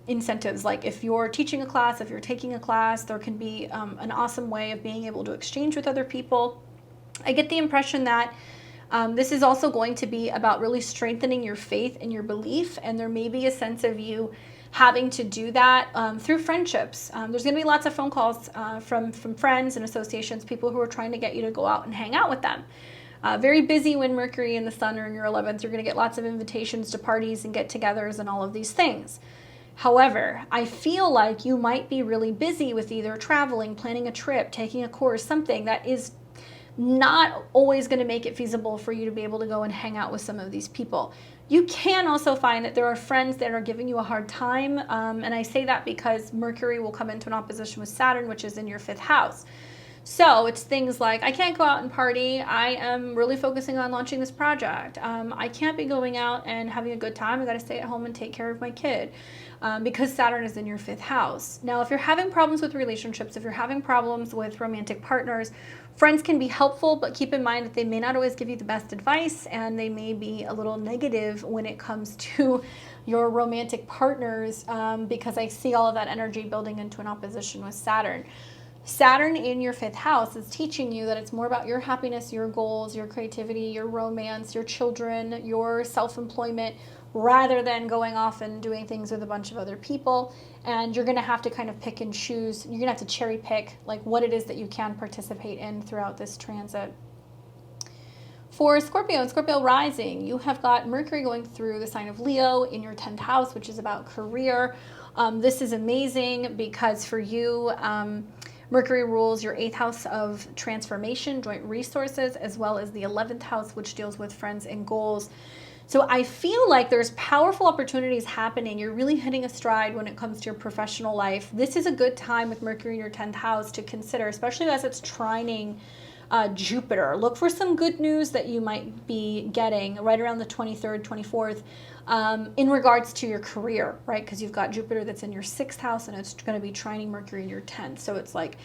incentives. Like if you're teaching a class, if you're taking a class, there can be an awesome way of being able to exchange with other people. I get the impression that this is also going to be about really strengthening your faith and your belief, and there may be a sense of you having to do that through friendships. There's going to be lots of phone calls from friends and associations, people who are trying to get you to go out and hang out with them. Very busy when Mercury and the Sun are in your 11th. You're going to get lots of invitations to parties and get-togethers and all of these things. However, I feel like you might be really busy with either traveling, planning a trip, taking a course, something that is not always going to make it feasible for you to be able to go and hang out with some of these people. You can also find that there are friends that are giving you a hard time, and I say that because Mercury will come into an opposition with Saturn, which is in your 5th house. So it's things like, I can't go out and party. I am really focusing on launching this project. I can't be going out and having a good time. I got to stay at home and take care of my kid, because Saturn is in your 5th house. Now, if you're having problems with relationships, if you're having problems with romantic partners, friends can be helpful, but keep in mind that they may not always give you the best advice, and they may be a little negative when it comes to your romantic partners, because I see all of that energy building into an opposition with Saturn. Saturn in your 5th house is teaching you that it's more about your happiness, your goals, your creativity, your romance, your children, your self-employment, rather than going off and doing things with a bunch of other people. And you're going to have to kind of pick and choose. You're going to have to cherry pick like what it is that you can participate in throughout this transit. For Scorpio and Scorpio rising, you have got Mercury going through the sign of Leo in your 10th house, which is about career. This is amazing because for you, Mercury rules your 8th house of transformation, joint resources, as well as the 11th house, which deals with friends and goals. So I feel like there's powerful opportunities happening. You're really hitting a stride when it comes to your professional life. This is a good time with Mercury in your 10th house to consider, especially as it's trining Jupiter. Look for some good news that you might be getting right around the 23rd, 24th, in regards to your career, right? Because you've got Jupiter that's in your 6th house and it's going to be trining Mercury in your 10th. So it's like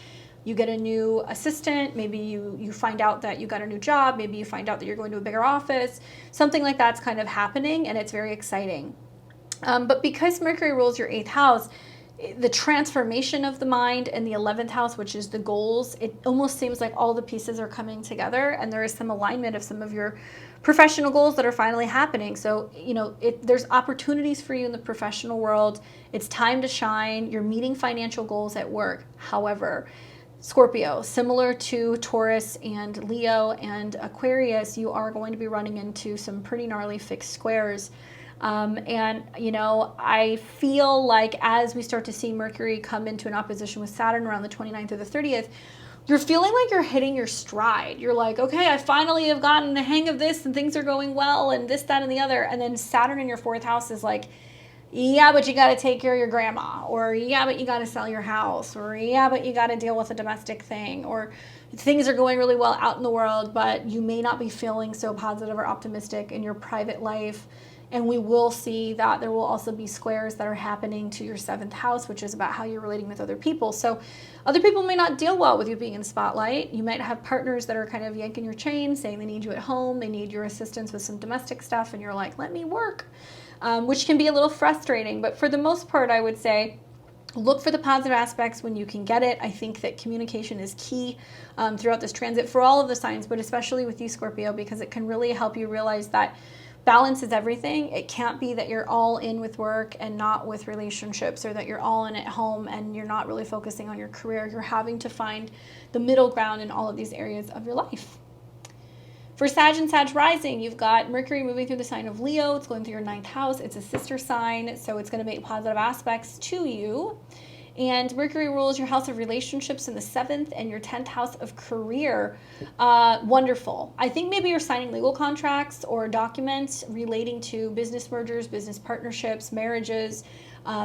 you get a new assistant, maybe you find out that you got a new job, maybe you find out that you're going to a bigger office, something like that's kind of happening, and it's very exciting. But because Mercury rules your 8th house, the transformation of the mind in the 11th house, which is the goals, it almost seems like all the pieces are coming together and there is some alignment of some of your professional goals that are finally happening. So, there's opportunities for you in the professional world. It's time to shine. You're meeting financial goals at work. However, Scorpio, similar to Taurus and Leo and Aquarius, you are going to be running into some pretty gnarly fixed squares. I feel like as we start to see Mercury come into an opposition with Saturn around the 29th or the 30th, you're feeling like you're hitting your stride. You're like, okay, I finally have gotten the hang of this and things are going well and this, that, and the other. And then Saturn in your 4th house is like, yeah, but you got to take care of your grandma, or yeah, but you got to sell your house, or yeah, but you got to deal with a domestic thing, or things are going really well out in the world, but you may not be feeling so positive or optimistic in your private life. And we will see that there will also be squares that are happening to your 7th house, which is about how you're relating with other people. So other people may not deal well with you being in the spotlight. You might have partners that are kind of yanking your chain, saying they need you at home, they need your assistance with some domestic stuff, and you're like, let me work, which can be a little frustrating. But for the most part, I would say, look for the positive aspects when you can get it. I think that communication is key throughout this transit for all of the signs, but especially with you, Scorpio, because it can really help you realize that balance is everything. It can't be that you're all in with work and not with relationships, or that you're all in at home and you're not really focusing on your career. You're having to find the middle ground in all of these areas of your life. For Sag and Sag rising, you've got Mercury moving through the sign of Leo. It's going through your 9th house. It's a sister sign, so it's going to make positive aspects to you. And Mercury rules your house of relationships in the 7th and your 10th house of career. Wonderful. I think maybe you're signing legal contracts or documents relating to business mergers, business partnerships, marriages.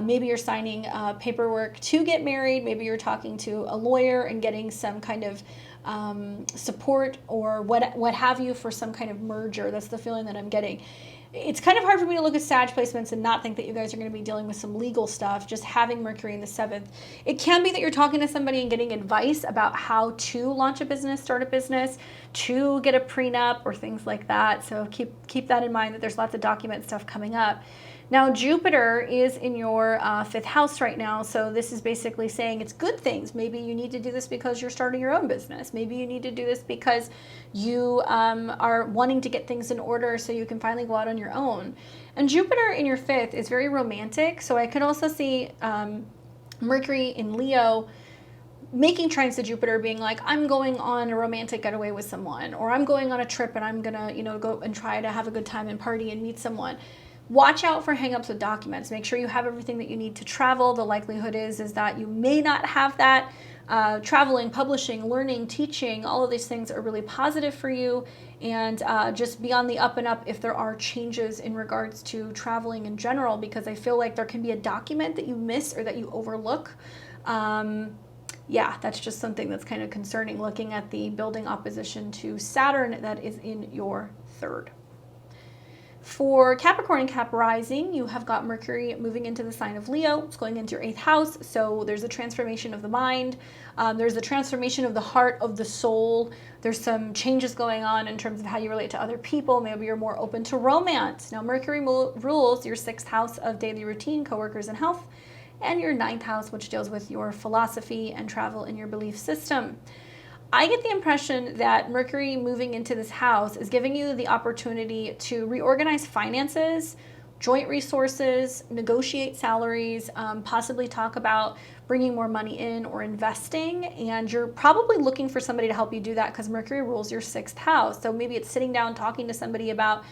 Maybe you're signing paperwork to get married. Maybe you're talking to a lawyer and getting some kind of support or what have you for some kind of merger. That's the feeling that I'm getting. It's kind of hard for me to look at Sag placements and not think that you guys are going to be dealing with some legal stuff, just having Mercury in the 7th. It can be that you're talking to somebody and getting advice about how to launch a business, start a business, to get a prenup or things like that. So keep that in mind, that there's lots of document stuff coming up. Now, Jupiter is in your 5th house right now, so this is basically saying it's good things. Maybe you need to do this because you're starting your own business. Maybe you need to do this because you are wanting to get things in order so you can finally go out on your own. And Jupiter in your 5th is very romantic, so I could also see Mercury in Leo making trines to Jupiter, being like, I'm going on a romantic getaway with someone, or I'm going on a trip and I'm gonna, go and try to have a good time and party and meet someone. Watch out for hangups with documents. Make sure you have everything that you need to travel. The likelihood is that you may not have that. Traveling, publishing, learning, teaching, all of these things are really positive for you. And just be on the up and up if there are changes in regards to traveling in general, because I feel like there can be a document that you miss or that you overlook. yeah, that's just something that's kind of concerning, looking at the building opposition to Saturn that is in your third. For Capricorn and Cap rising, you have got Mercury moving into the sign of Leo. It's going into your 8th house. So there's a transformation of the mind. There's a transformation of the heart, of the soul. There's some changes going on in terms of how you relate to other people. Maybe you're more open to romance. Now, Mercury rules your 6th house of daily routine, coworkers, and health, and your 9th house, which deals with your philosophy and travel in your belief system. I get the impression that Mercury moving into this house is giving you the opportunity to reorganize finances, joint resources, negotiate salaries, possibly talk about bringing more money in or investing. And you're probably looking for somebody to help you do that because Mercury rules your 6th house. So maybe it's sitting down talking to somebody about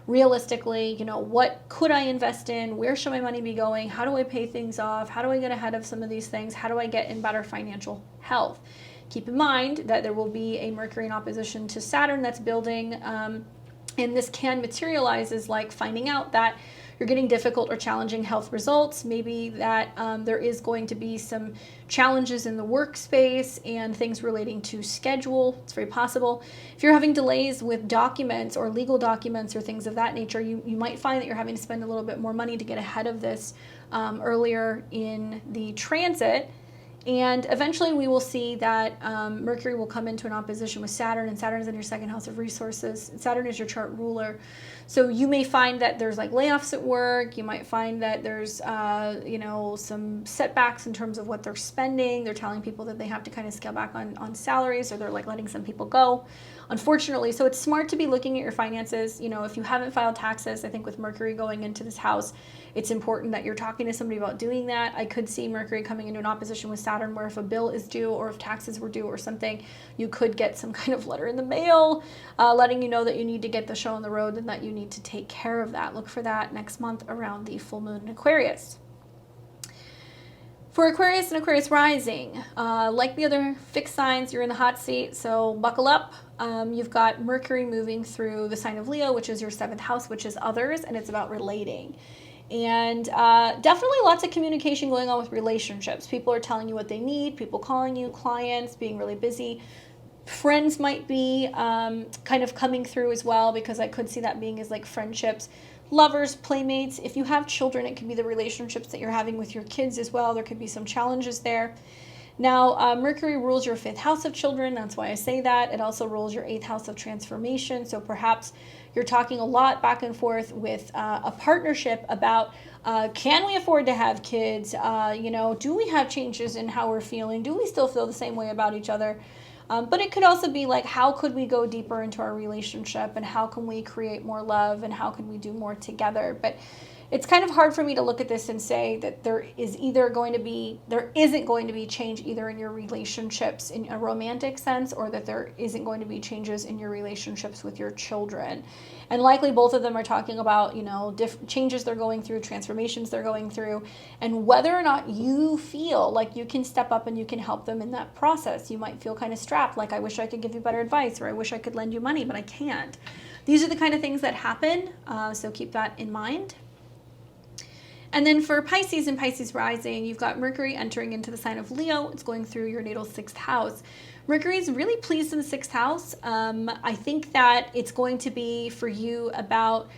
realistically, what could I invest in? Where should my money be going? How do I pay things off? How do I get ahead of some of these things? How do I get in better financial health? Keep in mind that there will be a Mercury in opposition to Saturn that's building, and this can materialize as like finding out that you're getting difficult or challenging health results. Maybe that there is going to be some challenges in the workspace and things relating to schedule. It's very possible. If you're having delays with documents or legal documents or things of that nature, you might find that you're having to spend a little bit more money to get ahead of this earlier in the transit. And eventually we will see that Mercury will come into an opposition with Saturn, and Saturn is in your 2nd house of resources. Saturn is your chart ruler. So you may find that there's like layoffs at work. You might find that there's, some setbacks in terms of what they're spending. They're telling people that they have to kind of scale back on salaries, or they're like letting some people go, unfortunately. So it's smart to be looking at your finances. If you haven't filed taxes, I think with Mercury going into this house, it's important that you're talking to somebody about doing that. I could see Mercury coming into an opposition with Saturn where if a bill is due or if taxes were due or something, you could get some kind of letter in the mail letting you know that you need to get the show on the road and that you need to take care of that. Look for that next month around the full moon in Aquarius. For Aquarius and Aquarius rising, like the other fixed signs, you're in the hot seat, so buckle up. You've got Mercury moving through the sign of Leo, which is your 7th house, which is others, and it's about relating. And definitely lots of communication going on with relationships. People are telling you what they need, people calling you, clients, being really busy. Friends might be kind of coming through as well, because I could see that being as like friendships, lovers, playmates. If you have children, it could be the relationships that you're having with your kids as well. There could be some challenges there. Now, Mercury rules your 5th house of children. That's why I say that. It also rules your 8th house of transformation. So perhaps you're talking a lot back and forth with a partnership about can we afford to have kids? Do we have changes in how we're feeling? Do we still feel the same way about each other? But it could also be like, how could we go deeper into our relationship, and how can we create more love, and how can we do more together? But it's kind of hard for me to look at this and say that there isn't going to be change either in your relationships in a romantic sense, or that there isn't going to be changes in your relationships with your children. And likely both of them are talking about, different changes they're going through, transformations they're going through, and whether or not you feel like you can step up and you can help them in that process. You might feel kind of strapped, like I wish I could give you better advice, or I wish I could lend you money, but I can't. These are the kind of things that happen, so keep that in mind. And then for Pisces and Pisces rising, you've got Mercury entering into the sign of Leo. It's going through your natal 6th house. Mercury is really pleased in the 6th house. I think that it's going to be for you about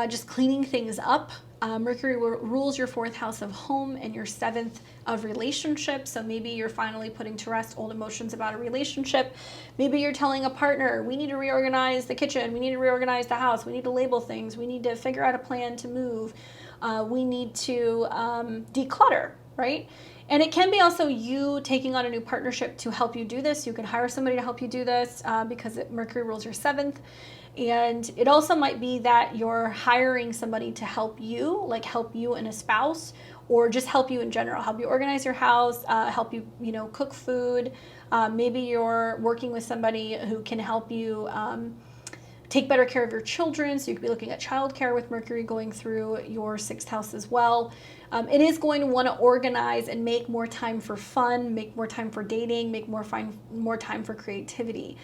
just cleaning things up. Mercury rules your 4th house of home and your 7th of relationships. So maybe you're finally putting to rest old emotions about a relationship. Maybe you're telling a partner, we need to reorganize the kitchen. We need to reorganize the house. We need to label things. We need to figure out a plan to move. We need to declutter, right? And it can be also you taking on a new partnership to help you do this. You can hire somebody to help you do this because Mercury rules your 7th. And it also might be that you're hiring somebody to help you and a spouse, or just help you in general, help you organize your house, help you, cook food. Maybe you're working with somebody who can help you take better care of your children. So you could be looking at childcare with Mercury going through your 6th house as well. It is going to want to organize and make more time for fun, make more time for dating, make more time for creativity.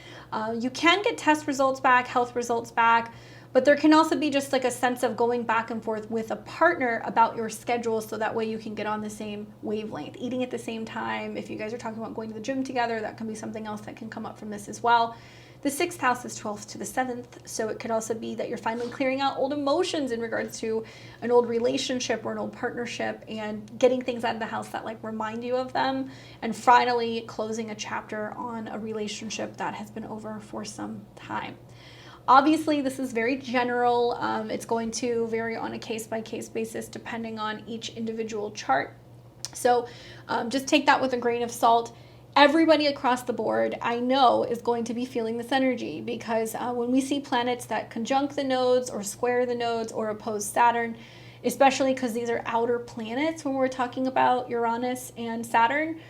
You can get test results back, health results back, But there can also be just like a sense of going back and forth with a partner about your schedule, so that way you can get on the same wavelength. Eating at the same time, if you guys are talking about going to the gym together, that can be something else that can come up from this as well. The 6th house is 12th to the 7th, so it could also be that you're finally clearing out old emotions in regards to an old relationship or an old partnership, and getting things out of the house that like remind you of them, and finally closing a chapter on a relationship that has been over for some time. Obviously, this is very general. It's going to vary on a case-by-case basis depending on each individual chart. So just take that with a grain of salt. Everybody across the board, I know, is going to be feeling this energy, because when we see planets that conjunct the nodes or square the nodes or oppose Saturn, especially because these are outer planets when we're talking about Uranus and Saturn,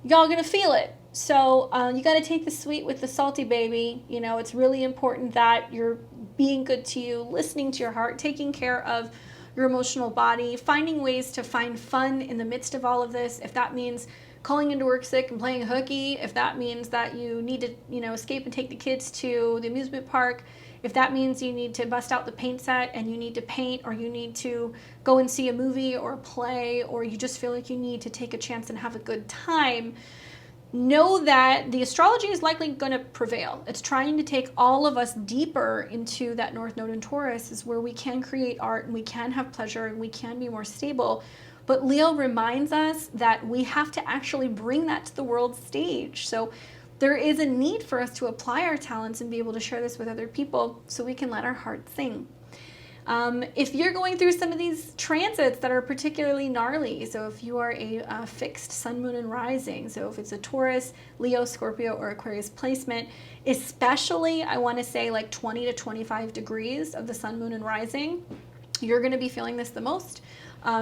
y'all gonna feel it. So you got to take the sweet with the salty, baby. You know, it's really important that you're being good to you, listening to your heart, taking care of your emotional body, finding ways to find fun in the midst of all of this. If that means calling into work sick and playing hooky, if that means that you need to, you know, escape and take the kids to the amusement park, if that means you need to bust out the paint set and you need to paint, or you need to go and see a movie or a play, or you just feel like you need to take a chance and have a good time, know that the astrology is likely going to prevail. It's trying to take all of us deeper into that North Node in Taurus, is where we can create art and we can have pleasure and we can be more stable. But Leo reminds us that we have to actually bring that to the world stage. So there is a need for us to apply our talents and be able to share this with other people, so we can let our heart sing. If you're going through some of these transits that are particularly gnarly, so if you are a fixed sun, moon, and rising, so if it's a Taurus, Leo, Scorpio, or Aquarius placement, especially I want to say like 20 to 25 degrees of the sun, moon, and rising, you're going to be feeling this the most.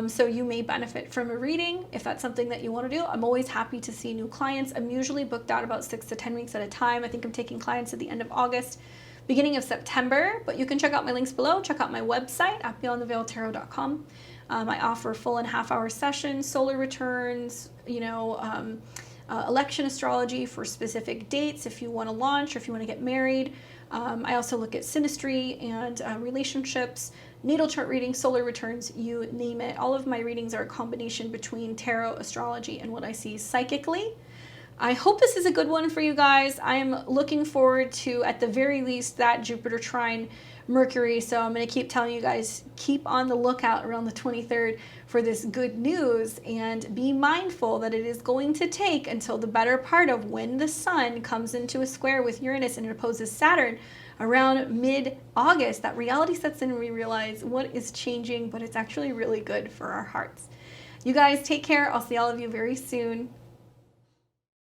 So you may benefit from a reading if that's something that you want to do. I'm always happy to see new clients. I'm usually booked out about 6 to 10 weeks at a time. I think I'm taking clients at the end of August, beginning of September, but you can check out my links below. Check out my website at beyondtheveiltarot.com. I offer full and half-hour sessions, solar returns, election astrology for specific dates if you want to launch or if you want to get married. I also look at synastry and relationships, natal chart readings, solar returns, you name it. All of my readings are a combination between tarot, astrology, and what I see psychically. I hope this is a good one for you guys. I'm looking forward to, at the very least, that Jupiter trine Mercury. So I'm going to keep telling you guys, keep on the lookout around the 23rd for this good news, and be mindful that it is going to take until the better part of when the sun comes into a square with Uranus and it opposes Saturn around mid-August, that reality sets in and we realize what is changing, but it's actually really good for our hearts. You guys take care. I'll see all of you very soon.